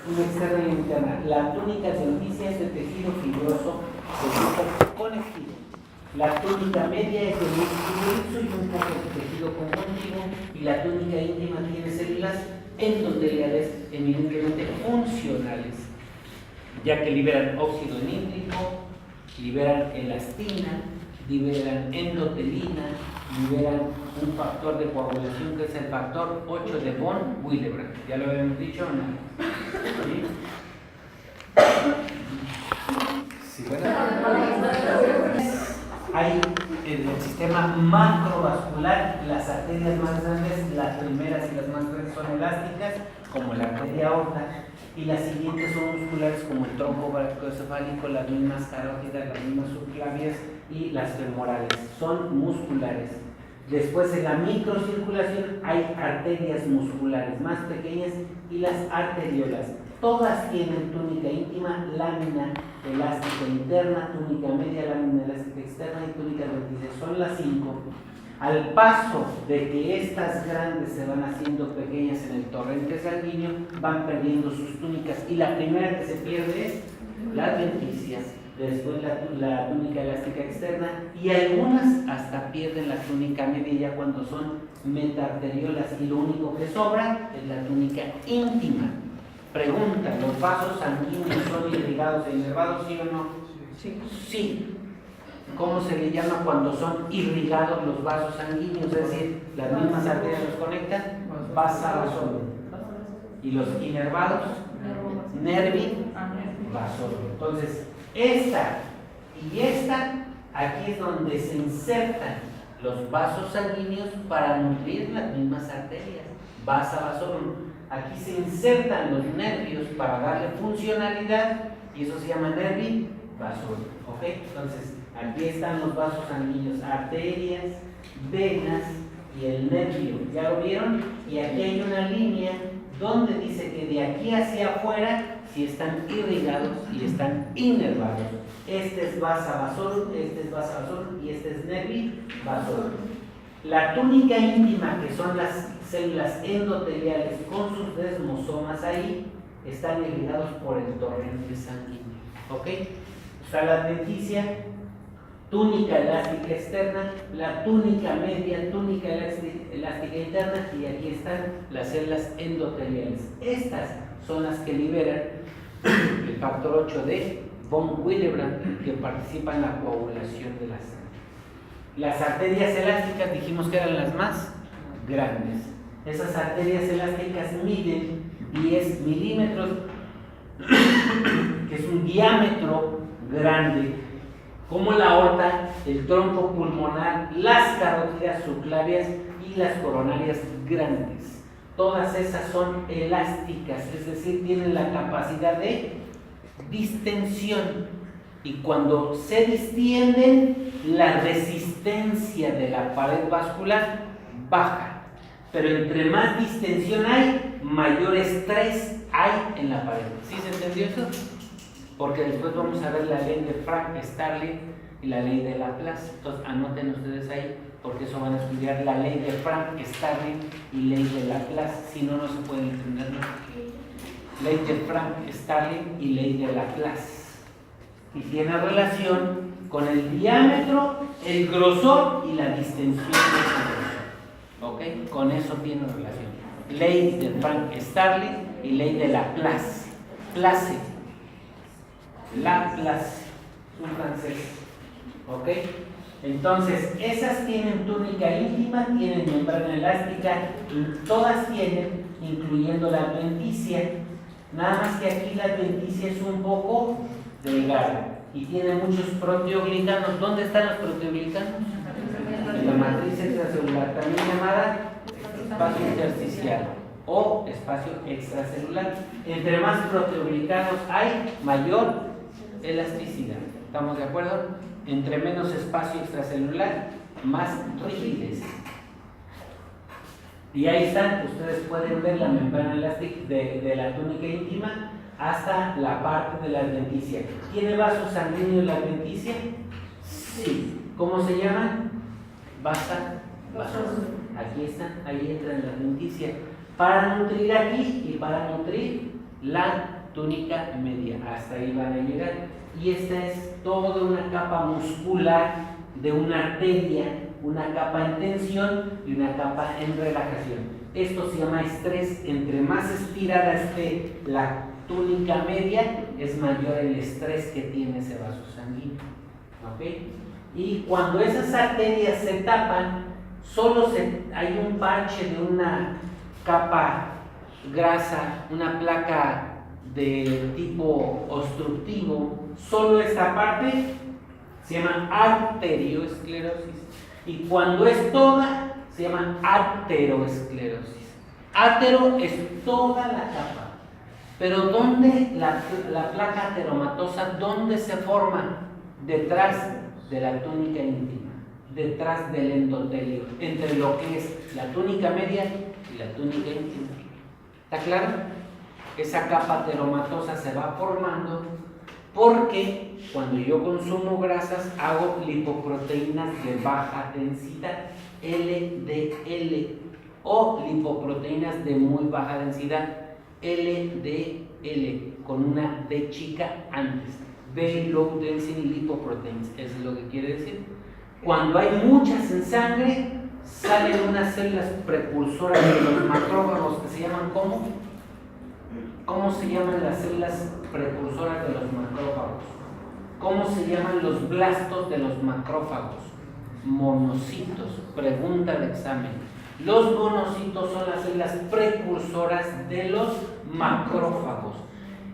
una externa y una interna. La túnica adventicia es de tejido fibroso de tipo conectivo. La túnica media es de músculo liso y un poco de tejido conjuntivo, y la túnica íntima tiene células endoteliales eminentemente funcionales, ya que liberan óxido nítrico, liberan elastina, liberan endotelina, liberan un factor de coagulación que es el factor 8 de von Willebrand. ¿Ya lo habíamos dicho o no? ¿Sí? Sí, bueno. Hay en el sistema macrovascular las arterias más grandes, las primeras y las más grandes son elásticas, como la arteria aorta, y las siguientes son musculares como el tronco brachiocefálico, las mismas carótidas, las mismas subclavias y las femorales, son musculares. Después en la microcirculación hay arterias musculares más pequeñas y las arteriolas. Todas tienen túnica íntima, lámina elástica interna, túnica media, lámina elástica externa y túnica adventicia. Son las 5. Al paso de que estas grandes se van haciendo pequeñas en el torrente sanguíneo, van perdiendo sus túnicas, y la primera que se pierde es la adventicia, después la túnica elástica externa, y algunas hasta pierden la túnica media ya cuando son metaarteriolas, y lo único que sobra es la túnica íntima. Pregunta, ¿los vasos sanguíneos son irrigados e inervados, sí o no? Sí. Sí. ¿Cómo se le llama cuando son irrigados los vasos sanguíneos? Es decir, las mismas arterias los conectan, vasa vasolo. Y los inervados, nervi vasolo. Entonces, esta y esta, aquí es donde se insertan los vasos sanguíneos para nutrir las mismas arterias, vasa vasolo. Aquí se insertan los nervios para darle funcionalidad, y eso se llama nervi vasolo. ¿Ok? Entonces, aquí están los vasos sanguíneos, arterias, venas y el nervio. ¿Ya lo vieron? Y aquí hay una línea donde dice que de aquí hacia afuera si están irrigados y están inervados. Este es vasa vasolo, este es vasa vasolo y este es nervi vasolo. La túnica íntima, que son las células endoteliales con sus desmosomas ahí, están irrigados por el torrente sanguíneo. ¿Ok? Está la adventicia, túnica elástica externa, la túnica media, túnica elástica interna, y aquí están las células endoteliales. Estas son las que liberan el factor 8 de von Willebrand, que participa en la coagulación de la sangre. Las arterias elásticas dijimos que eran las más grandes. Esas arterias elásticas miden 10 milímetros, que es un diámetro grande, como la aorta, el tronco pulmonar, las carótidas subclavias y las coronarias grandes. Todas esas son elásticas, es decir, tienen la capacidad de distensión, y cuando se distienden, la resistencia de la pared vascular baja. Pero entre más distensión hay, mayor estrés hay en la pared. ¿Sí se entendió eso? Porque después vamos a ver la ley de Frank-Starling y la ley de Laplace. Entonces anoten ustedes ahí, porque eso van a estudiar la ley de Frank-Starling y ley de Laplace. Si no, no se puede entender nada. Ley de Frank-Starling y ley de Laplace. Y tiene relación con el diámetro, el grosor y la distensión de ese grosor. ¿Ok? Con eso tiene relación. Ley de Frank-Starling y ley de Laplace. Place. Laplace. Es un francés. ¿Ok? Entonces, esas tienen túnica íntima, tienen membrana elástica, y todas tienen, incluyendo la adventicia. Nada más que aquí la adventicia es un poco delgada y tiene muchos proteoglicanos. ¿Dónde están los proteoglicanos? En la matriz extracelular, también llamada espacio intersticial o espacio extracelular. Entre más proteoglicanos hay, mayor elasticidad. ¿Estamos de acuerdo? Entre menos espacio extracelular, más rigidez. Y ahí están, ustedes pueden ver la membrana elástica de la túnica íntima hasta la parte de la adventicia. ¿Tiene vasos sanguíneos la adventicia? Sí. ¿Cómo se llaman? Vasa vasolo. Aquí están, ahí entra en la adventicia. Para nutrir aquí y para nutrir la túnica media, hasta ahí van a llegar. Y esta es toda una capa muscular de una arteria, una capa en tensión y una capa en relajación. Esto se llama estrés. Entre más estirada esté la túnica media, es mayor el estrés que tiene ese vaso sanguíneo. ¿Okay? Y cuando esas arterias se tapan, hay un parche de una capa grasa, una placa de tipo obstructivo. Solo esta parte se llama arterioesclerosis. Y cuando es toda, se llama ateroesclerosis. Atero es toda la capa. Pero ¿dónde la placa ateromatosa, dónde se forma? Detrás de la túnica íntima, detrás del endotelio, entre lo que es la túnica media y la túnica íntima. ¿Está claro? Esa capa ateromatosa se va formando porque cuando yo consumo grasas hago lipoproteínas de baja densidad, LDL, o lipoproteínas de muy baja densidad, LDL, con una D chica antes. Very low density lipoproteins, eso es lo que quiere decir. Cuando hay muchas en sangre, salen unas células precursoras de los macrófagos que se llaman ¿cómo? ¿Cómo se llaman las células precursoras de los macrófagos? ¿Cómo se llaman los blastos de los macrófagos? Monocitos. Pregunta de examen. Los monocitos son las células precursoras de los macrófagos.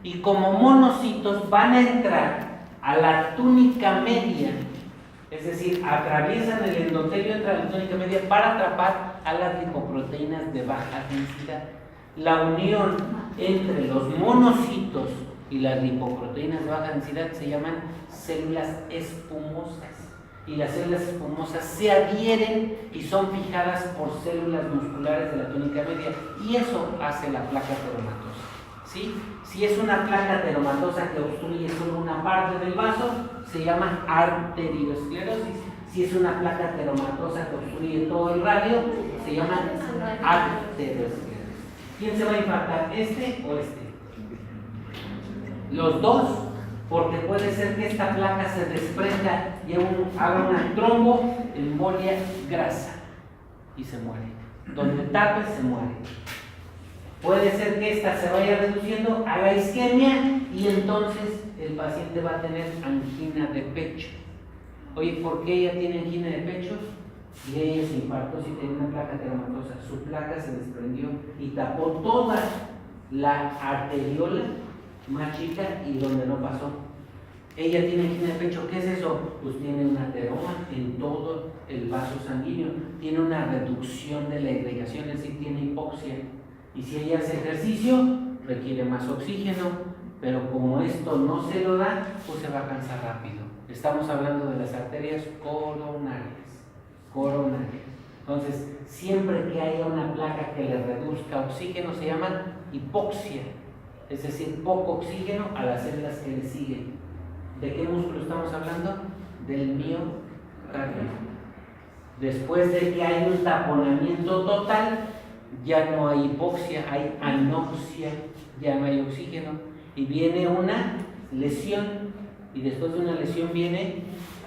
Y como monocitos van a entrar a la túnica media, es decir, atraviesan el endotelio, entran a la túnica media para atrapar a las lipoproteínas de baja densidad. La unión entre los monocitos y las lipoproteínas de baja densidad se llaman células espumosas. Y las células espumosas se adhieren y son fijadas por células musculares de la túnica media. Y eso hace la placa ateromatosa. ¿Sí? Si es una placa ateromatosa que obstruye solo una parte del vaso, se llama arterioesclerosis. Si es una placa ateromatosa que obstruye todo el radio, se llama arterioesclerosis. ¿Quién se va a infartar? ¿Este o este? Los dos, porque puede ser que esta placa se desprenda y haga una tromboembolia grasa y se muere. Donde tape se muere. Puede ser que esta se vaya reduciendo, haga isquemia y entonces el paciente va a tener angina de pecho. Oye, ¿por qué ella tiene angina de pecho? Y ella se infartó si tenía una placa ateromatosa. Su placa se desprendió y tapó toda la arteriola más chica y donde no pasó. Ella tiene angina de pecho. ¿Qué es eso? Pues tiene un ateroma en todo el vaso sanguíneo. Tiene una reducción de la irrigación, es decir, tiene hipoxia. Y si ella hace ejercicio, requiere más oxígeno, pero como esto no se lo da, pues se va a cansar rápido. Estamos hablando de las arterias coronarias. Entonces, siempre que haya una placa que le reduzca oxígeno, se llama hipoxia, es decir, poco oxígeno a las células que le siguen. ¿De qué músculo estamos hablando? Del miocardio. Después de que hay un taponamiento total, ya no hay hipoxia, hay anoxia, ya no hay oxígeno y viene una lesión y después de una lesión viene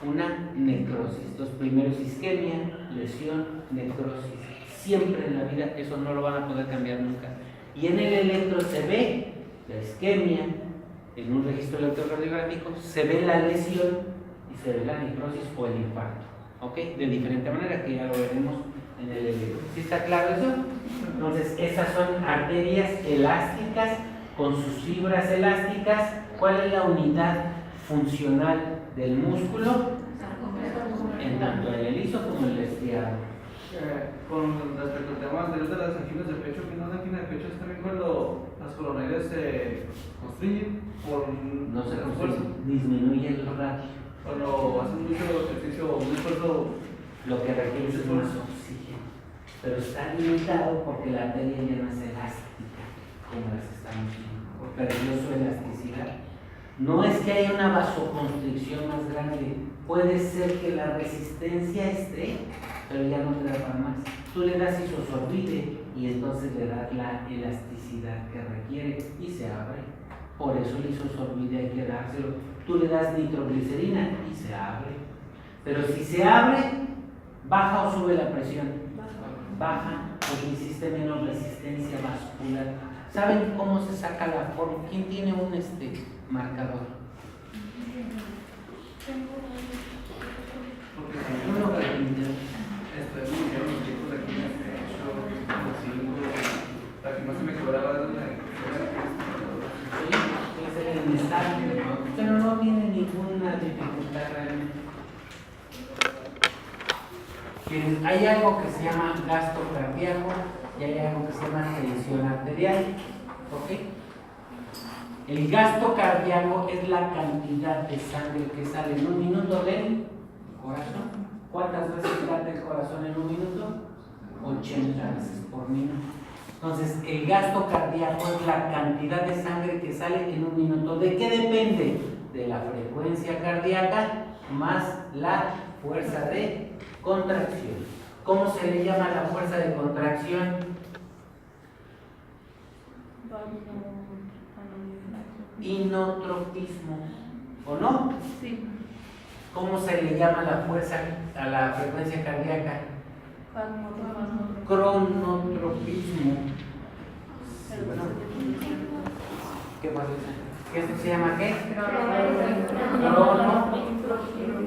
una necrosis. Los primeros isquemia, lesión, necrosis. Siempre en la vida eso no lo van a poder cambiar nunca. Y en el electro se ve la isquemia, en un registro electrocardiográfico se ve la lesión y se ve la necrosis o el infarto. ¿Ok? De diferente manera que ya lo veremos en el electro. ¿Sí está claro eso? Entonces, esas son arterias elásticas con sus fibras elásticas. ¿Cuál es la unidad funcional del músculo? En tanto en el liso como en el estriado. Con respecto al tema de las anginas de pecho, que no es angina de pecho, es también cuando las coronarias se constriñen por no se constriñen, disminuye el radio. Cuando hacen mucho ejercicio o un esfuerzo, lo que requiere es más oxígeno, pero está limitado porque la arteria ya no es elástica como las estamos viendo, perdió su elasticidad. No es que haya una vasoconstricción más grande, puede ser que la resistencia esté, pero ya no te da para más. Tú le das isosorbide y entonces le das la elasticidad que requiere y se abre. Por eso el isosorbide hay que dárselo. Tú le das nitroglicerina y se abre. Pero si se abre, ¿baja o sube la presión? Baja, porque hiciste menos resistencia vascular. ¿Saben cómo se saca la fórmula? ¿Quién tiene un marcador? Uno repite. La que más se me quebraba era la Es el inestable, pero no tiene ninguna dificultad realmente. Hay algo que se llama gasto cardíaco y hay algo que se llama tensión arterial. ¿Ok? El gasto cardíaco es la cantidad de sangre que sale en un minuto del corazón. ¿Cuántas veces late el corazón en un minuto? 80 veces por minuto. Entonces, el gasto cardíaco es la cantidad de sangre que sale en un minuto. ¿De qué depende? De la frecuencia cardíaca más la fuerza de contracción. ¿Cómo se le llama la fuerza de contracción? Inotropismo. ¿O no? Sí. ¿Cómo se le llama la fuerza a la frecuencia cardíaca? Cronotropismo. ¿Qué pasa? ¿Esto se llama qué?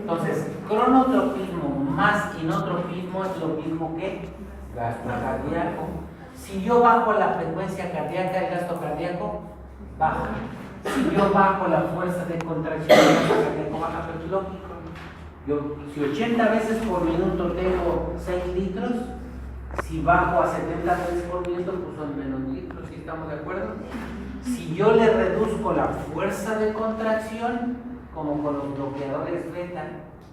Entonces, cronotropismo más inotropismo es lo mismo que gasto cardíaco. Si yo bajo la frecuencia cardíaca, el gasto cardíaco baja. Si yo bajo la fuerza de contracción, el gasto cardíaco baja, pero es lógico. Si 80 veces por minuto tengo 6 litros, si bajo a 70 veces por minuto, pues son menos litros, ¿sí estamos de acuerdo? Si yo le reduzco la fuerza de contracción, como con los bloqueadores beta,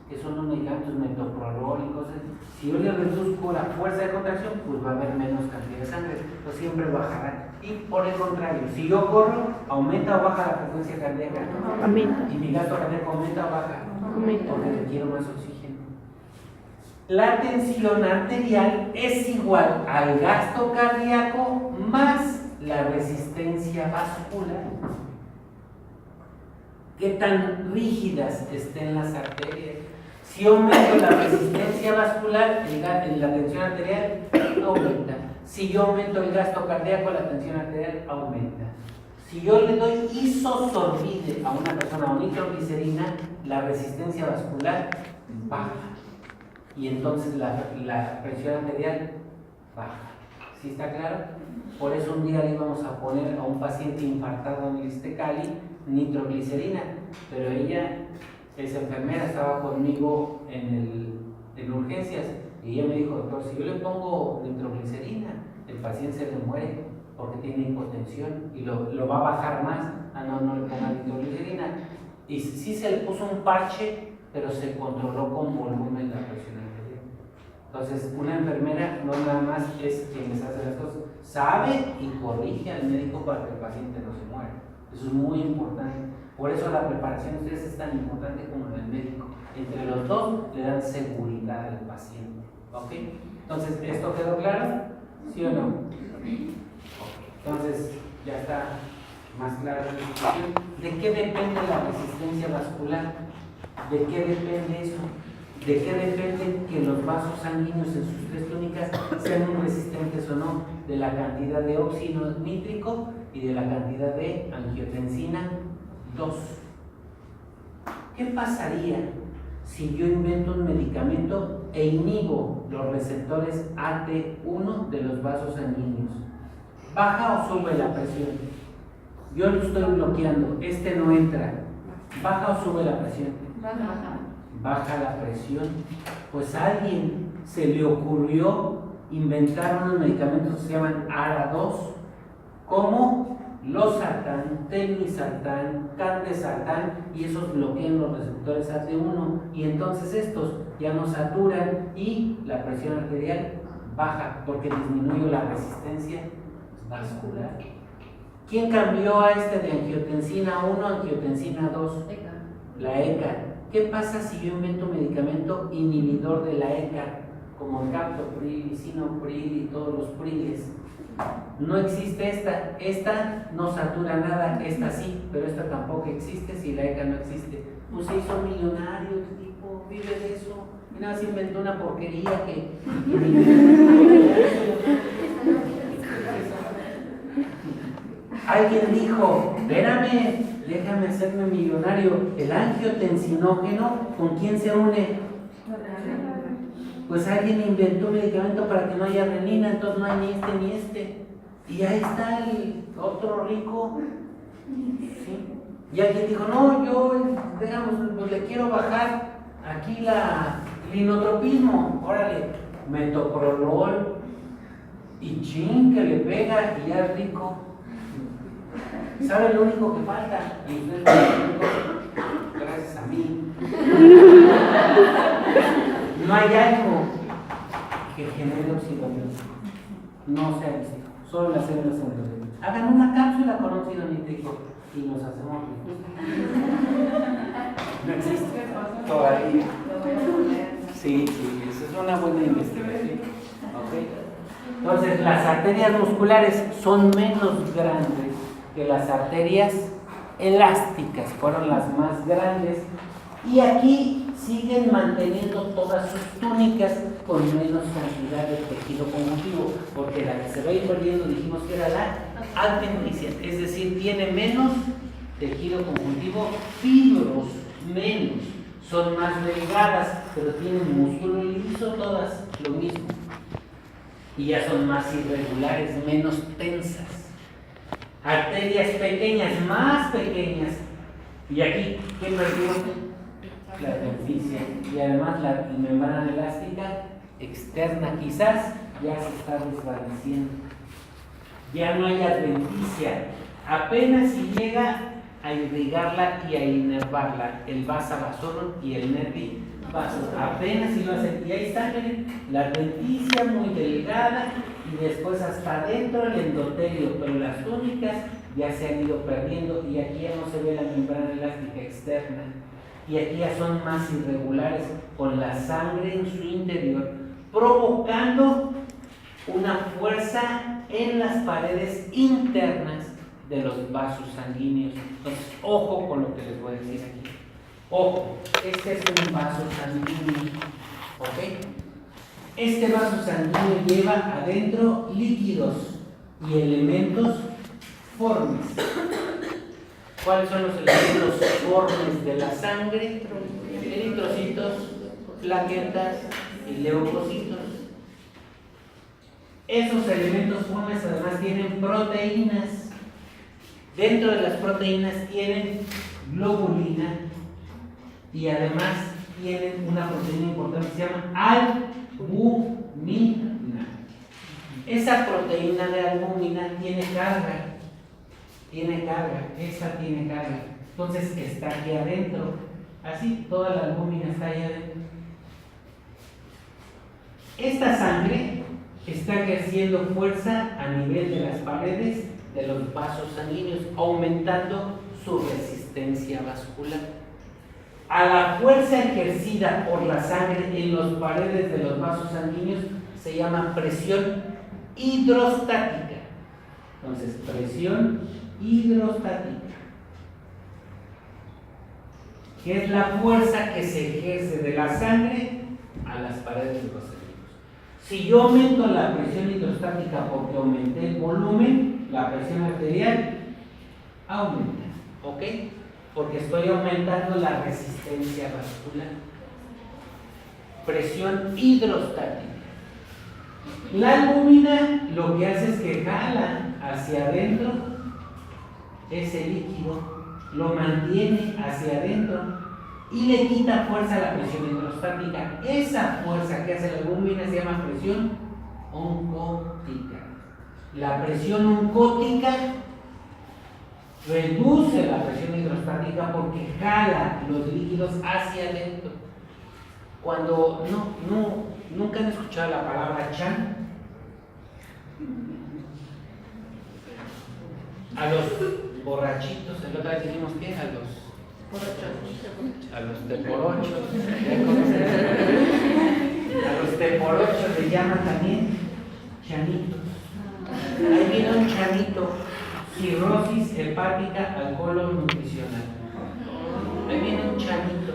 que son los medicamentos metoprolol y cosas, si yo le reduzco la fuerza de contracción, pues va a haber menos cantidad de sangre, pues siempre bajará. Y por el contrario, si yo corro, aumenta o baja la frecuencia cardíaca. Aumenta. Y mi gasto cardíaco aumenta o baja. Aumenta. Porque requiero más oxígeno. La tensión arterial es igual al gasto cardíaco más la resistencia vascular. ¿Qué tan rígidas estén las arterias? Si aumento la resistencia vascular, la tensión arterial aumenta. Si yo aumento el gasto cardíaco, la tensión arterial aumenta. Si yo le doy isosorbide a una persona o nitroglicerina, la resistencia vascular baja. Y entonces la presión arterial baja. ¿Sí está claro? Por eso un día le íbamos a poner a un paciente infartado en Istecali nitroglicerina, pero ella es enfermera, estaba conmigo en urgencias y ella me dijo: doctor, si yo le pongo nitroglicerina, el paciente se le muere porque tiene hipotensión y lo va a bajar más. No le ponga nitroglicerina. Y sí se le puso un parche, pero se controló con volumen la presión arterial. Entonces, una enfermera no nada más es quien les hace las cosas, sabe y corrige al médico para que el paciente no se muera. Eso es muy importante. Por eso la preparación de ustedes es tan importante como la del médico. Entre los dos le dan seguridad al paciente. ¿Ok? Entonces, ¿esto quedó claro? ¿Sí o no? Okay. Entonces, ya está más clara la discusión. ¿De qué depende la resistencia vascular? ¿De qué depende eso? ¿De qué depende que los vasos sanguíneos en sus 3 túnicas sean muy resistentes o no? De la cantidad de óxido nítrico y de la cantidad de angiotensina 2. ¿Qué pasaría si yo invento un medicamento e inhibo los receptores AT1 de los vasos sanguíneos? ¿Baja o sube la presión? Yo lo estoy bloqueando, este no entra. ¿Baja o sube la presión? Baja la presión. Pues a alguien se le ocurrió inventar unos medicamentos que se llaman ARA2, como losartán, telmisartán, candesartán, y esos bloquean los receptores AT1 y entonces estos ya no saturan y la presión arterial baja porque disminuye la resistencia vascular. ¿Quién cambió a de angiotensina 1 a angiotensina 2? La ECA. ¿Qué pasa si yo invento un medicamento inhibidor de la ECA como el captopril, lisinopril y todos los priles. No existe esta no satura nada, esta sí, pero esta tampoco existe si la ECA no existe. Pues se hizo millonario el tipo, vive de eso, y nada, se inventó una porquería que... Alguien dijo, espérame, déjame hacerme millonario, el angiotensinógeno, ¿con quién se une? Pues alguien inventó un medicamento para que no haya renina, entonces no hay ni este ni este. Y ahí está el otro rico. ¿Sí? Y alguien dijo, no, yo, digamos, pues le quiero bajar aquí el inotropismo. Órale, metoprolol y chin que le pega y ya es rico. ¿Sabe lo único que falta? Y ustedes gracias a mí. No hay algo que genere oxidógeno. No se ha visto. Solo las células endoteliales. Hagan una cápsula con óxido nítrico y nos hacemos ricos. No existe todavía. Sí, esa es una buena investigación. ¿Okay? Entonces, las arterias musculares son menos grandes que las arterias elásticas, fueron las más grandes, y aquí siguen manteniendo todas sus túnicas con menos cantidad de tejido conjuntivo, porque la que se va a ir perdiendo dijimos que era la adventicia, es decir, tiene menos tejido conjuntivo, fibros menos, son más delgadas, pero tienen músculo liso todas, lo mismo, y ya son más irregulares, menos tensas. Arterias pequeñas, más pequeñas, y aquí, ¿qué perdió? La adventicia, y además la membrana elástica externa quizás ya se está desvaneciendo, ya no hay adventicia, apenas si llega a irrigarla y a inervarla el vasa vasorum y el nervi vasos, apenas si lo hacen, y ahí está, miren, la adventicia muy delgada y después hasta adentro el endotelio, pero las túnicas ya se han ido perdiendo y aquí ya no se ve la membrana elástica externa. Y aquí ya son más irregulares con la sangre en su interior, provocando una fuerza en las paredes internas de los vasos sanguíneos. Entonces, ojo con lo que les voy a decir aquí. Ojo, este es un vaso sanguíneo, ¿ok? Este vaso sanguíneo lleva adentro líquidos y elementos formes. ¿Cuáles son los elementos formes de la sangre? Eritrocitos, plaquetas y leucocitos. Esos elementos formes además tienen proteínas. Dentro de las proteínas tienen globulina y además tienen una proteína importante que se llama albumina. Esa proteína de albumina tiene carga. Esta tiene carga. Entonces está aquí adentro. Así, toda la albúmina está ahí adentro. Esta sangre está ejerciendo fuerza a nivel de las paredes de los vasos sanguíneos, aumentando su resistencia vascular. A la fuerza ejercida por la sangre en las paredes de los vasos sanguíneos se llama presión hidrostática. Entonces, presión hidrostática, que es la fuerza que se ejerce de la sangre a las paredes de los sanguíneos. Si yo aumento la presión hidrostática porque aumenté el volumen, la presión arterial aumenta, ¿ok? Porque estoy aumentando la resistencia vascular. Presión hidrostática. La albúmina lo que hace es que jala hacia adentro ese líquido, lo mantiene hacia adentro y le quita fuerza a la presión hidrostática. Esa fuerza que hace la albúmina se llama presión oncótica. La presión oncótica reduce la presión hidrostática porque jala los líquidos hacia adentro. Cuando nunca han escuchado la palabra chan, a los borrachitos, el otro día dijimos que a los teporochos, A los teporochos le llaman también chanitos. Ahí viene un chanito, cirrosis hepática al colon nutricional. Ahí viene un chanito,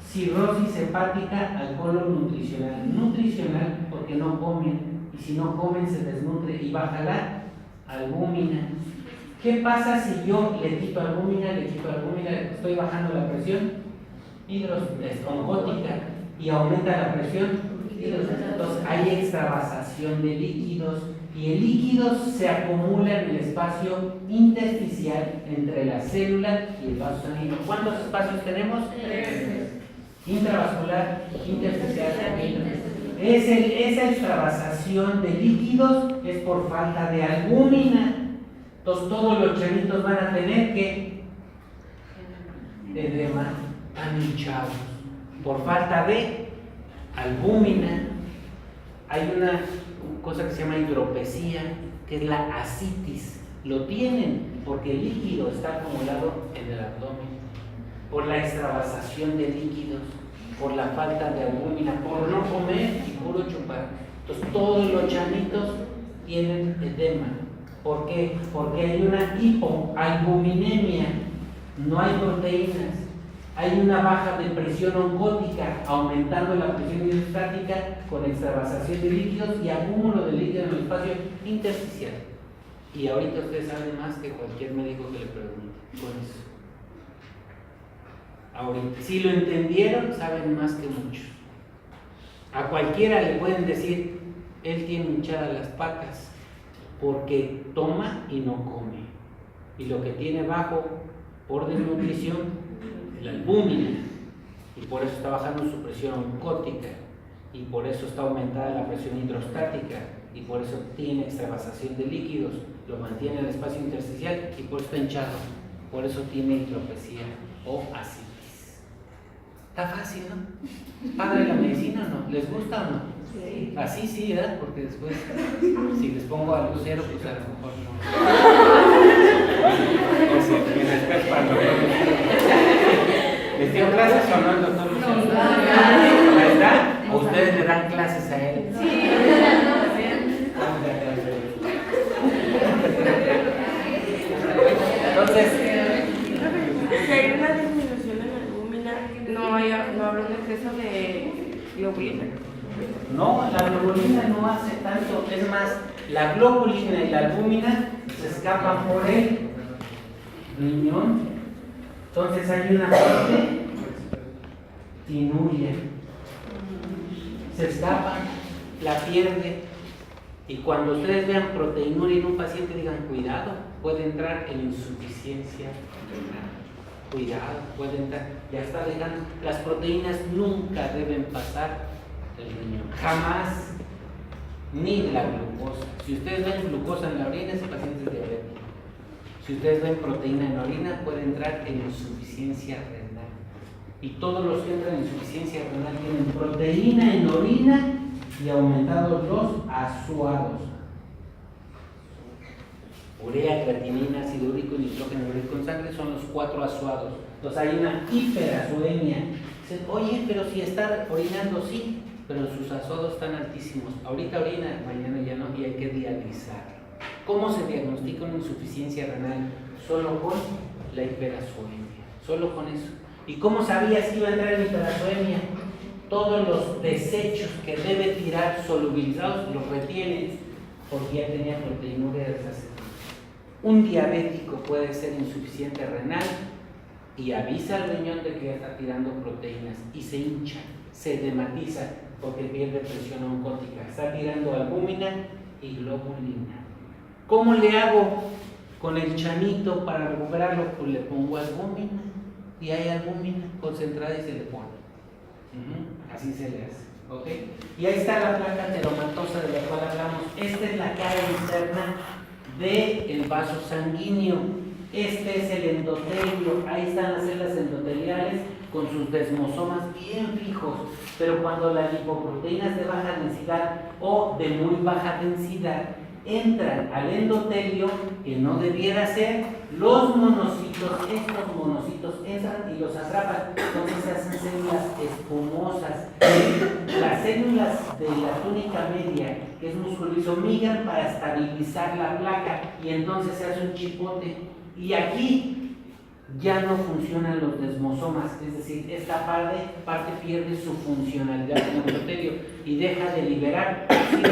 cirrosis hepática al colon nutricional. Nutricional porque no comen, y si no comen se desnutre y baja la albúmina. ¿Qué pasa si yo le quito albúmina, estoy bajando la presión hidroongótica y aumenta la presión hidroongótica? Entonces hay extravasación de líquidos y el líquido se acumula en el espacio intersticial entre la célula y el vaso sanguíneo. ¿Cuántos espacios tenemos? 3. Intravascular, intersticial. Esa extravasación de líquidos es por falta de albúmina. Entonces todos los chanitos van a tener que edema, hinchados por falta de albúmina. Hay una cosa que se llama hidropesía, que es la ascitis. Lo tienen porque el líquido está acumulado en el abdomen por la extravasación de líquidos, por la falta de albúmina, por no comer y puro chupar. Entonces todos los chanitos tienen edema. ¿Por qué? Porque hay una hipoalbuminemia, no hay proteínas, hay una baja de presión oncótica, aumentando la presión hidrostática con extravasación de líquidos y acúmulo de líquidos en el espacio intersticial. Y ahorita ustedes saben más que cualquier médico que le pregunte con eso. Ahorita, si lo entendieron, saben más que muchos. A cualquiera le pueden decir, él tiene hinchadas las patas porque toma y no come, y lo que tiene bajo por desnutrición es la albúmina, y por eso está bajando su presión oncótica, y por eso está aumentada la presión hidrostática, y por eso tiene extravasación de líquidos, lo mantiene en el espacio intersticial, y por eso está hinchado, por eso tiene hidropesía o ascitis. Está fácil, ¿no? ¿Padre de la medicina o no? ¿Les gusta o no? Sí. Así sí, ¿verdad? Porque después, si les pongo al lucero, pues a lo mejor no. Mi respeto para el doctor. ¿Les dio clases o no el doctor Lucero? ¿Verdad? ¿O ustedes le dan clases a él? Sí, entonces, si hay una disminución en la albúmina, no hablo de exceso de globulina. No, la globulina no hace tanto, es más, la globulina y la albúmina se escapan por el riñón. Entonces hay una parte tinuria, se escapa, la pierde, y cuando ustedes vean proteinuria en un paciente digan cuidado, puede entrar en insuficiencia renal. Cuidado, puede entrar, ya está dejando. Las proteínas nunca deben pasar el riñón, jamás, ni la glucosa. Si ustedes ven glucosa en la orina, ese paciente es diabético. Si ustedes ven proteína en la orina, puede entrar en insuficiencia renal. Y todos los que entran en insuficiencia renal tienen proteína en orina y aumentados los azuados. Urea, creatinina, ácido úrico y nitrógeno úrico en sangre son los 4 azuados. Entonces hay una hiperazuemia. Dicen, oye, pero si está orinando, sí, pero sus azuados están altísimos. Ahorita orina, mañana ya no, y hay que dializar. ¿Cómo se diagnostica una insuficiencia renal? Solo con la hiperazuemia, solo con eso. ¿Y cómo sabías que iba a entrar en hiperazuemia? Todos los desechos que debe tirar solubilizados los retiene porque ya tenía proteinuria desde hace tiempo. Un diabético puede ser insuficiente renal y avisa al riñón de que ya está tirando proteínas y se hincha, se edematiza porque pierde presión oncótica, está tirando albúmina y globulina. ¿Cómo le hago con el chanito para recuperarlo? Pues le pongo albúmina y hay albúmina concentrada y se le pone. Así se le hace, ¿ok? Y ahí está la placa teromatosa de la cual hablamos. Esta es la cara interna del vaso sanguíneo. Este es el endotelio. Ahí están las células endoteliales con sus desmosomas bien fijos. Pero cuando la lipoproteína es de baja densidad o de muy baja densidad entran al endotelio, que no debiera ser, los monocitos, estos monocitos entran y los atrapan, entonces se hacen células espumosas. Las células células de la túnica media, que es músculo liso, migran para estabilizar la placa y entonces se hace un chipote. Y aquí ya no funcionan los desmosomas, es decir, esta parte pierde su funcionalidad como endotelio y deja de liberar óxido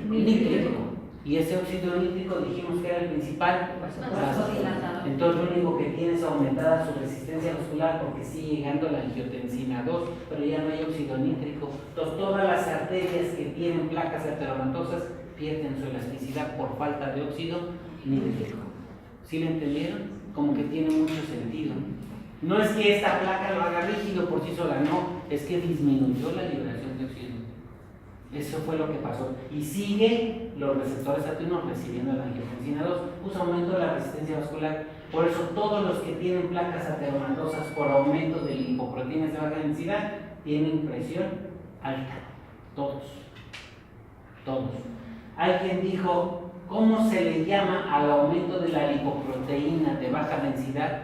nítrico. Y ese óxido nítrico dijimos que era el principal vasodilatador. Entonces lo único que tiene es aumentada su resistencia vascular porque sigue llegando la angiotensina 2, pero ya no hay óxido nítrico. Entonces todas las arterias que tienen placas ateromatosas pierden su elasticidad por falta de óxido nítrico. ¿Sí lo entendieron? Como que tiene mucho sentido. No es que esta placa lo haga rígido por sí sola, no, es que disminuyó la liberación de óxido. Eso fue lo que pasó. Y sigue los receptores atenuados recibiendo la angiotensina 2, pues aumento de la resistencia vascular. Por eso todos los que tienen placas ateromatosas por aumento de lipoproteínas de baja densidad tienen presión alta. Todos. Alguien dijo, ¿cómo se le llama al aumento de la lipoproteína de baja densidad,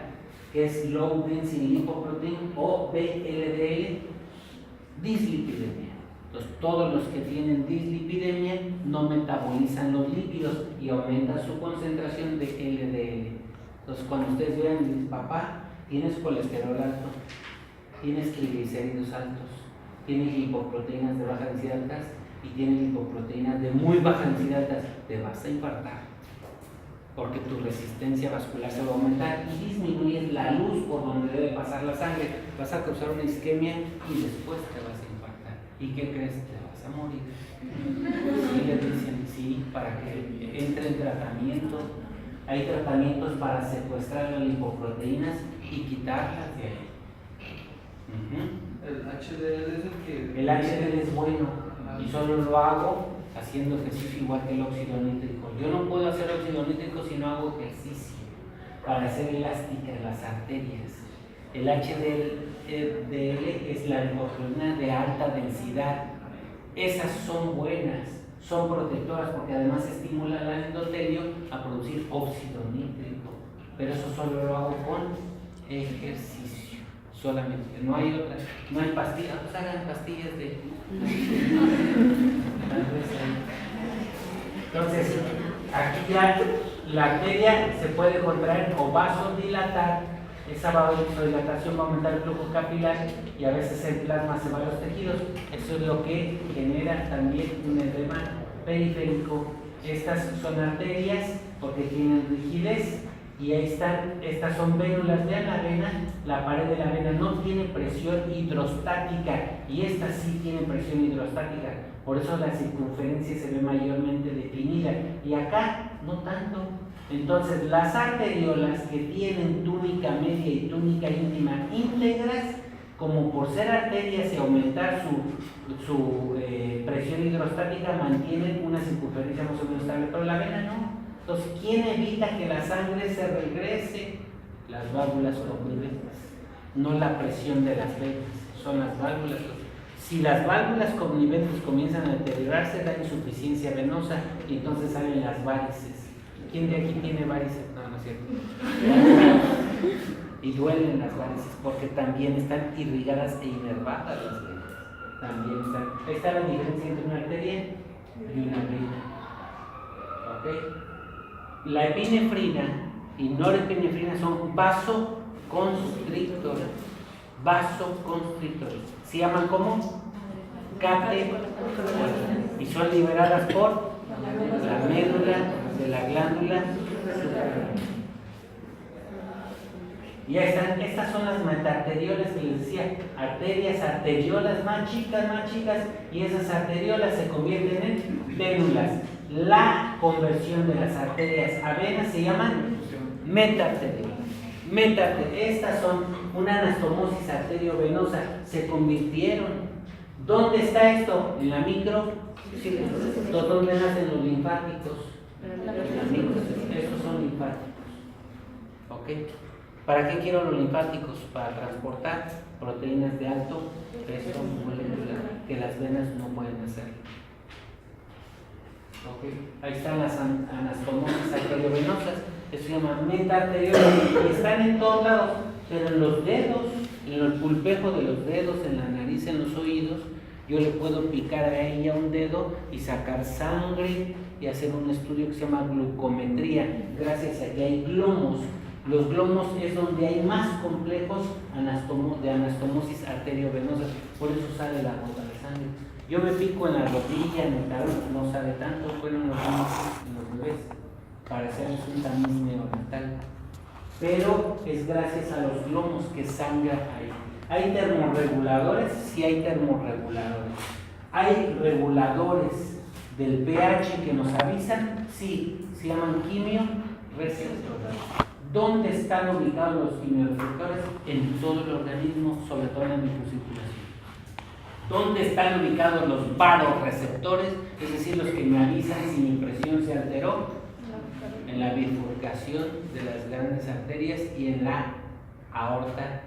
que es Low Density Lipoprotein o VLDL? Dislipidemia. Entonces, todos los que tienen dislipidemia no metabolizan los lípidos y aumenta su concentración de LDL. Entonces, cuando ustedes vean, dicen, papá, tienes colesterol alto, tienes triglicéridos altos, tienes lipoproteínas de baja densidad altas y tienes lipoproteínas de muy baja densidad altas, te vas a infartar. Porque tu resistencia vascular se va a aumentar y disminuyes la luz por donde debe pasar la sangre. Vas a causar una isquemia y después te vas a infartar. ¿Y qué crees? Te vas a morir. Y le dicen, sí, para que entre en tratamiento. Hay tratamientos para secuestrar las lipoproteínas y quitarlas de ahí. El HDL es el que... El HDL es bueno y solo lo hago haciendo ejercicio igual que el óxido nítrico. Yo no puedo hacer óxido nítrico si no hago ejercicio para hacer elásticas las arterias. El HDL es la lipoproteína de alta densidad. Esas son buenas, son protectoras porque además estimulan al endotelio a producir óxido nítrico. Pero eso solo lo hago con ejercicio, solamente. No hay otra, no hay pastillas, pues hagan pastillas de... Entonces, aquí ya la arteria se puede contraer o vasodilatar. Esa vasodilatación va a aumentar el flujo capilar y a veces el plasma se va a los tejidos. Eso es lo que genera también un edema periférico. Estas son arterias porque tienen rigidez y ahí están, estas son vénulas. Vean la vena, la pared de la vena no tiene presión hidrostática y esta sí tiene presión hidrostática. Por eso la circunferencia se ve mayormente definida y acá no tanto. Entonces, las arteriolas que tienen túnica media y túnica íntima íntegras, como por ser arterias y aumentar su presión hidrostática, mantienen una circunferencia más o menos estable, pero la vena no. Entonces, ¿quién evita que la sangre se regrese? Las válvulas conviventes, no la presión de las venas, son las válvulas. Si las válvulas conviventes comienzan a deteriorarse, da insuficiencia venosa y entonces salen las varices. ¿Quién de aquí tiene varices? No, no es cierto. Y duelen las varices porque también están irrigadas e inervadas las venas. También están. Ahí está la diferencia entre una arteria y una vena. ¿Ok? La epinefrina y norepinefrina son vasoconstrictores. Vasoconstrictores. ¿Se llaman cómo? Y son liberadas por la médula de la glándula suprarrenal. Y ya están, estas son las metaarteriolas que les decía, arterias, arteriolas más chicas, y esas arteriolas se convierten en vénulas. La conversión de las arterias a venas se llaman metaarteriolas. Estas son una anastomosis arteriovenosa, se convirtieron. ¿Dónde está esto? En la micro. Sí, ¿dónde nacen los linfáticos? Estos son linfáticos. ¿Ok? ¿Para qué quiero los linfáticos? Para transportar proteínas de alto peso molecular que las venas no pueden hacer. ¿Ok? Ahí están las anastomosis arteriovenosas. Eso se llama metaarteriolas y están en todos lados, pero en los dedos, en el pulpejo de los dedos, en la nariz, en los oídos, Yo le puedo picar a ella un dedo y sacar sangre y hacer un estudio que se llama glucometría, gracias a que hay glomos. Los glomos es donde hay más complejos de anastomosis arteriovenosa, por eso sale la gota de sangre. Yo me pico en la rodilla, en el talón, no sale tanto, fueron los niños y los bebés, para hacerles un tamiz neonatal. Pero es gracias a los glomos que sangra ahí. ¿Hay termorreguladores? Sí hay termorreguladores. ¿Hay reguladores del pH que nos avisan? Sí, se llaman quimioreceptores. ¿Dónde están ubicados los quimioreceptores? En todo el organismo, sobre todo en la microcirculación. ¿Dónde están ubicados los varoreceptores? Es decir, los que me avisan si mi presión se alteró. En la bifurcación de las grandes arterias y en la aorta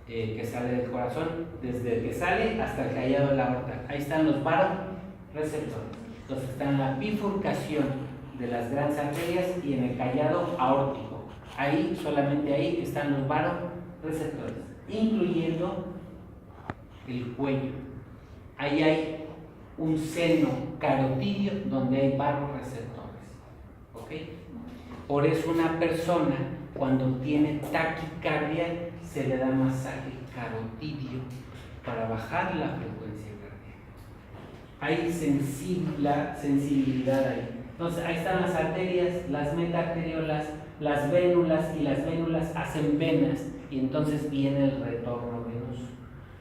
que sale del corazón, desde el que sale hasta el callado de la aorta. Ahí están los varoreceptores. Entonces están en la bifurcación de las grandes arterias y en el callado aórtico. Ahí, solamente ahí están los varoreceptores, incluyendo el cuello. Ahí hay un seno carotidio donde hay varoreceptores. ¿Ok? Por eso una persona cuando tiene taquicardia se le da masaje carotidio para bajar la frecuencia cardíaca. Hay sensibilidad ahí. Entonces ahí están las arterias, las metaarteriolas, las vénulas, y las vénulas hacen venas y entonces viene el retorno venoso.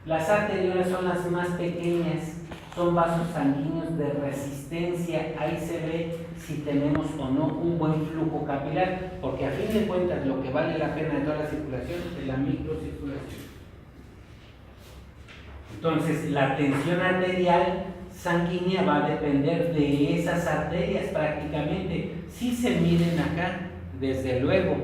Las arteriolas son las más pequeñas, son vasos sanguíneos de resistencia. Ahí se ve si tenemos o no un buen flujo capilar, porque a fin de cuentas lo que vale la pena de toda la circulación es la microcirculación. Entonces la tensión arterial sanguínea va a depender de esas arterias prácticamente. Sí se miden acá, desde luego,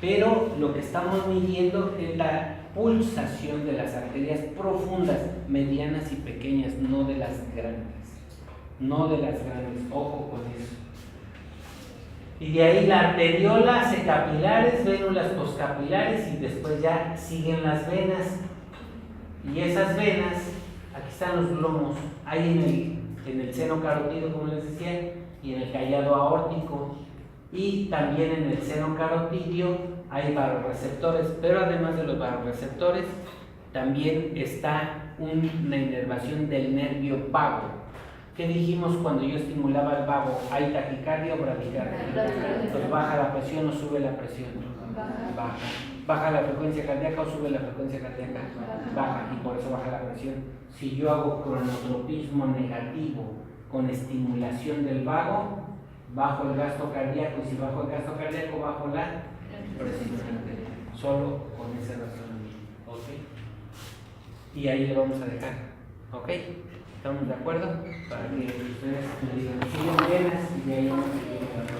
pero lo que estamos midiendo es la pulsación de las arterias profundas, medianas y pequeñas, no de las grandes. No de las grandes, ojo con eso. Y de ahí la arteriola hace capilares, vénulas poscapilares y después ya siguen las venas. Y esas venas, aquí están los glomos, hay en el seno carotido, como les decía, y en el callado aórtico, y también en el seno carotidio hay varoreceptores, pero además de los varoreceptores, también está una inervación del nervio vago. ¿Qué dijimos cuando yo estimulaba el vago? ¿Hay taquicardia o bradicardia? Pues baja la presión o sube la presión. Baja. ¿Baja la frecuencia cardíaca o sube la frecuencia cardíaca? Baja, y por eso baja la presión. Si yo hago cronotropismo negativo con estimulación del vago, bajo el gasto cardíaco, y si bajo el gasto cardíaco, bajo la presión arterial. Solo con ese razonamiento. ¿Ok? Y ahí le vamos a dejar. ¿Ok? ¿Estamos de acuerdo? Para que ustedes me digan, siguen venas y de ahí vamos a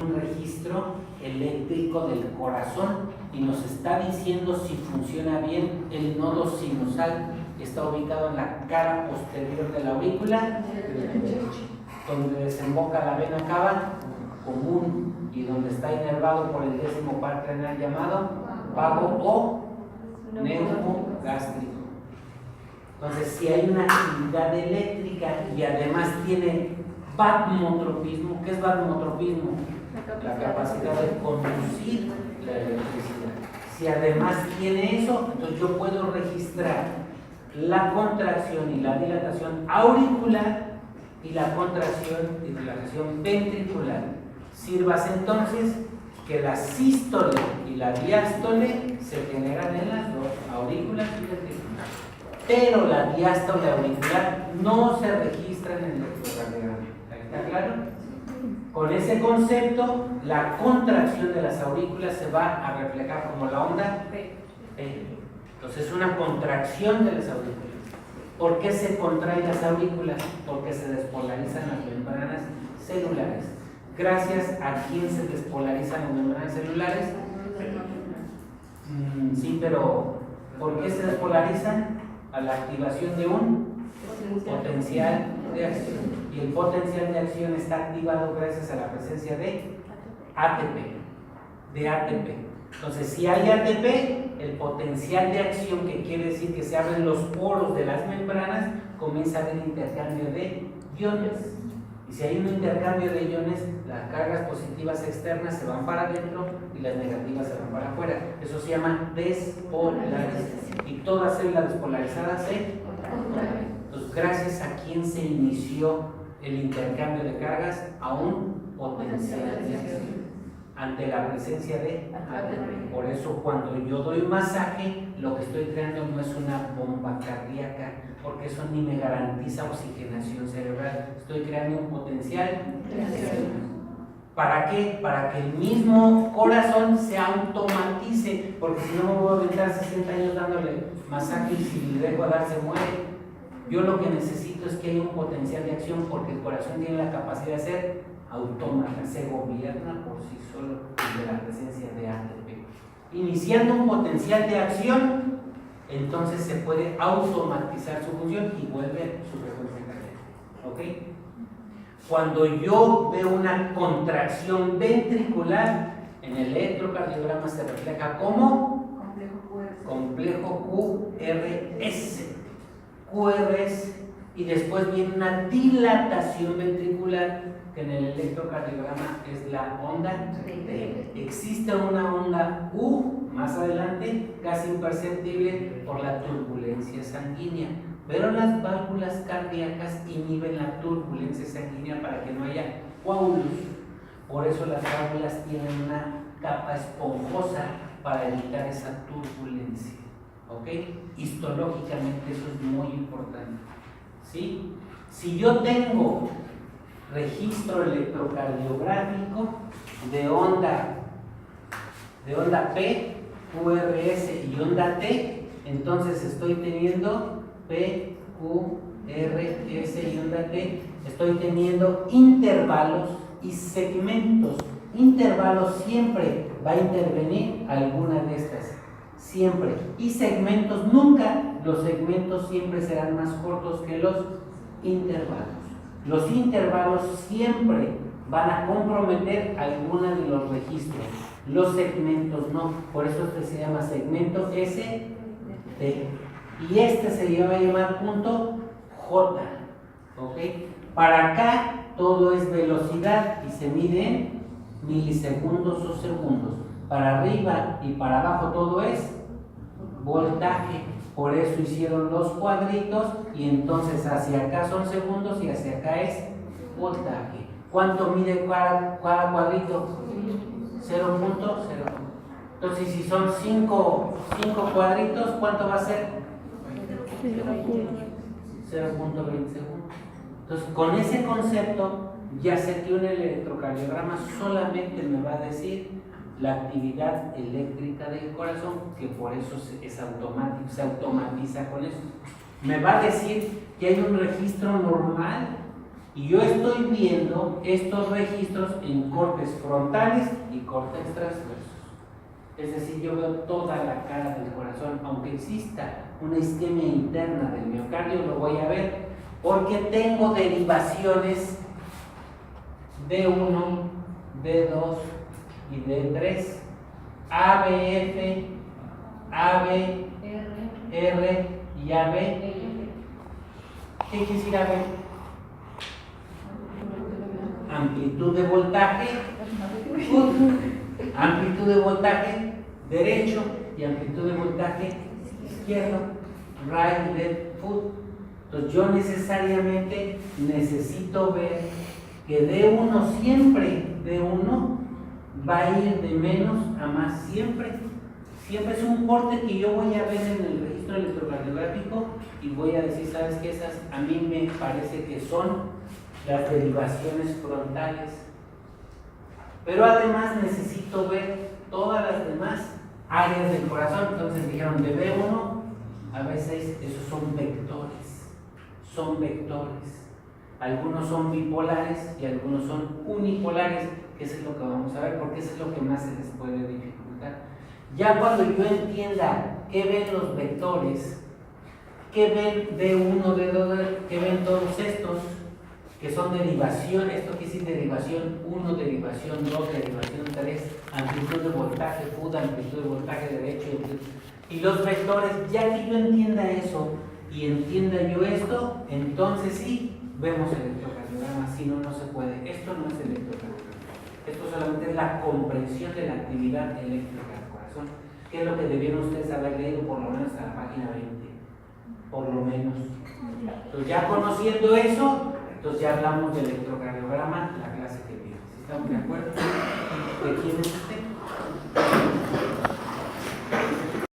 un registro eléctrico del corazón y nos está diciendo si funciona bien el nodo sinusal. Está ubicado en la cara posterior de la aurícula, donde desemboca la vena cava común y donde está inervado por el 10º par renal llamado vago o neumogástrico. Entonces, si hay una actividad eléctrica y además tiene vatmotropismo, ¿qué es vatmotropismo? La capacidad de conducir la electricidad. Si además tiene eso, entonces yo puedo registrar la contracción y la dilatación auricular y la contracción y dilatación ventricular. Sirvas entonces que la sístole y la diástole se generan en las dos, aurículas y ventricular. Pero la diástole auricular no se registra en el electrocardiograma. ¿Está claro? Con ese concepto, la contracción de las aurículas se va a reflejar como la onda P. Entonces es una contracción de las aurículas. ¿Por qué se contraen las aurículas? Porque se despolarizan las membranas celulares. Gracias a quién se despolarizan las membranas celulares. Sí, pero ¿por qué se despolarizan? A la activación de un potencial de acción. Y el potencial de acción está activado gracias a la presencia de ATP. Entonces, si hay ATP, el potencial de acción, que quiere decir que se abren los poros de las membranas, comienza a haber intercambio de iones. Y si hay un intercambio de iones, las cargas positivas externas se van para adentro y las negativas se van para afuera. Eso se llama despolarización. Y toda célula despolarizada se... Entonces, gracias a quién se inició el intercambio de cargas, a un potencial de acción ante la presencia de ATP. Por eso, cuando yo doy masaje, lo que estoy creando no es una bomba cardíaca, porque eso ni me garantiza oxigenación cerebral. Estoy creando un potencial de acción. ¿Para qué? Para que el mismo corazón se automatice, porque si no me voy a aventar 60 años dándole masaje y si le dejo dar se muere. Yo lo que necesito es que haya un potencial de acción, porque el corazón tiene la capacidad de ser autómata, se gobierna por sí solo de la presencia de ATP. Iniciando un potencial de acción, entonces se puede automatizar su función y vuelve su frecuencia cardíaca. ¿Ok? Cuando yo veo una contracción ventricular, en el electrocardiograma se refleja como complejo QRS. QRS, y después viene una dilatación ventricular, que en el electrocardiograma es la onda T. Existe una onda U más adelante, casi imperceptible por la turbulencia sanguínea, pero las válvulas cardíacas inhiben la turbulencia sanguínea para que no haya coágulos. Por eso las válvulas tienen una capa esponjosa para evitar esa turbulencia. ¿Ok? Histológicamente eso es muy importante. ¿Sí? Si yo tengo registro electrocardiográfico de onda P, QRS y onda T, entonces estoy teniendo P, Q, R, S y onda T, estoy teniendo intervalos y segmentos. Intervalos siempre va a intervenir alguna de estas. Siempre. Y segmentos nunca. Los segmentos siempre serán más cortos que los intervalos. Los intervalos siempre van a comprometer alguna de los registros. Los segmentos no. Por eso este se llama segmento ST. Y este se va a llamar punto J. ¿Ok? Para acá todo es velocidad y se mide en milisegundos o segundos. Para arriba y para abajo todo es voltaje. Por eso hicieron los cuadritos y entonces hacia acá son segundos y hacia acá es voltaje. ¿Cuánto mide cada cuadrito? 0.0. Entonces si son 5 cuadritos, ¿cuánto va a ser? 0.20 segundos. Entonces con ese concepto ya sé que un electrocardiograma solamente me va a decir la actividad eléctrica del corazón, que por eso es automático, se automatiza con eso. Me va a decir que hay un registro normal y yo estoy viendo estos registros en cortes frontales y cortes transversos. Es decir, yo veo toda la cara del corazón, aunque exista una isquemia interna del miocardio, lo voy a ver porque tengo derivaciones D1, D2 y D3, ABF, AB, R y AB. ¿Qué quiere decir AB? Amplitud de voltaje, amplitud de voltaje derecho y amplitud de voltaje izquierdo, right, left, foot. Entonces yo necesariamente necesito ver que D1 siempre, D1 va a ir de menos a más siempre. Siempre es un corte que yo voy a ver en el registro electrocardiográfico y voy a decir, ¿sabes qué? Esas a mí me parece que son las derivaciones frontales. Pero además necesito ver todas las demás áreas del corazón. Entonces dijeron de B1 a B6, esos son vectores. Son vectores. Algunos son bipolares y algunos son unipolares, que eso es lo que vamos a ver, porque eso es lo que más se les puede dificultar. Ya cuando yo entienda qué ven los vectores, qué ven D1, D2, qué ven todos estos, que son derivación, esto quiere decir derivación 1, derivación 2, derivación 3, amplitud de voltaje FUD, amplitud de voltaje derecho y los vectores. Ya que yo entienda eso y entienda yo esto, entonces sí vemos el electrocardiograma, si no, no se puede. Esto no es electrocardiograma, esto solamente es la comprensión de la actividad eléctrica del corazón, que es lo que debieron ustedes haber leído por lo menos hasta la página 20, por lo menos. Entonces ya conociendo eso, entonces ya hablamos del electrocardiograma, la clase que viene. ¿Sí estamos de acuerdo? ¿De quién es usted?